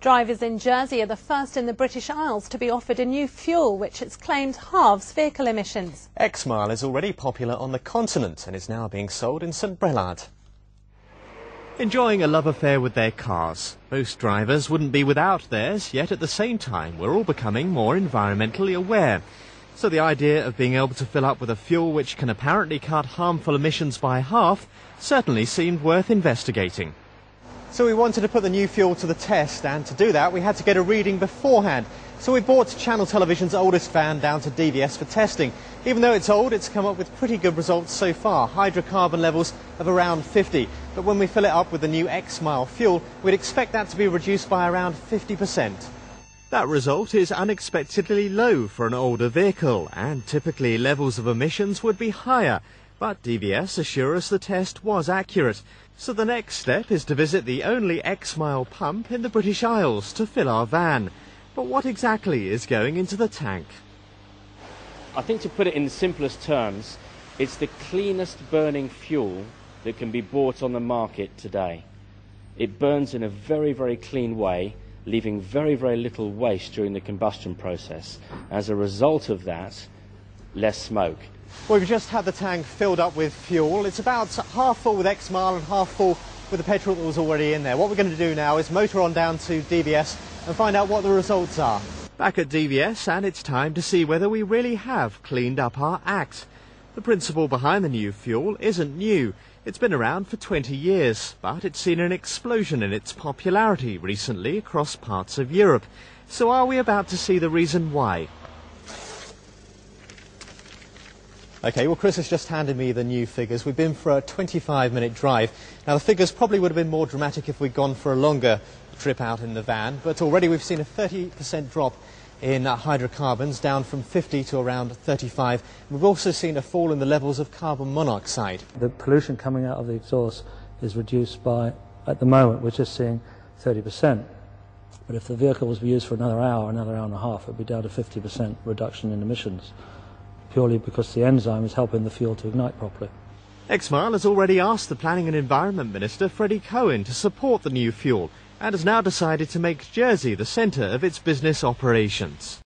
Drivers in Jersey are the first in the British Isles to be offered a new fuel which it's claimed halves vehicle emissions. X-Mile is already popular on the continent and is now being sold in St Brelade. Enjoying a love affair with their cars. Most drivers wouldn't be without theirs, yet at the same time we're all becoming more environmentally aware. So the idea of being able to fill up with a fuel which can apparently cut harmful emissions by half certainly seemed worth investigating. So we wanted to put the new fuel to the test, and to do that we had to get a reading beforehand. So we brought Channel Television's oldest van down to DVS for testing. Even though it's old, it's come up with pretty good results so far, hydrocarbon levels of around 50. But when we fill it up with the new X-Mile fuel, we'd expect that to be reduced by around 50%. That result is unexpectedly low for an older vehicle, and typically levels of emissions would be higher. But DVS assure us the test was accurate. So the next step is to visit the only X-Mile pump in the British Isles to fill our van. But what exactly is going into the tank? I think, to put it in the simplest terms, it's the cleanest burning fuel that can be bought on the market today. It burns in a very, very clean way, leaving very, very little waste during the combustion process. As a result of that, less smoke. Well, we've just had the tank filled up with fuel. It's about half full with X-Mile and half full with the petrol that was already in there. What we're going to do now is motor on down to DVS and find out what the results are. Back at DVS, and it's time to see whether we really have cleaned up our act. The principle behind the new fuel isn't new. It's been around for 20 years, but it's seen an explosion in its popularity recently across parts of Europe. So are we about to see the reason why? OK, well, Chris has just handed me the new figures. We've been for a 25-minute drive. Now, the figures probably would have been more dramatic if we'd gone for a longer trip out in the van, but already we've seen a 30% drop in hydrocarbons, down from 50 to around 35. We've also seen a fall in the levels of carbon monoxide. The pollution coming out of the exhaust is reduced by, at the moment, we're just seeing 30%. But if the vehicle was used for another hour and a half, it would be down to 50% reduction in emissions, purely because the enzyme is helping the fuel to ignite properly. X-Mile has already asked the Planning and Environment Minister, Freddie Cohen, to support the new fuel, and has now decided to make Jersey the centre of its business operations.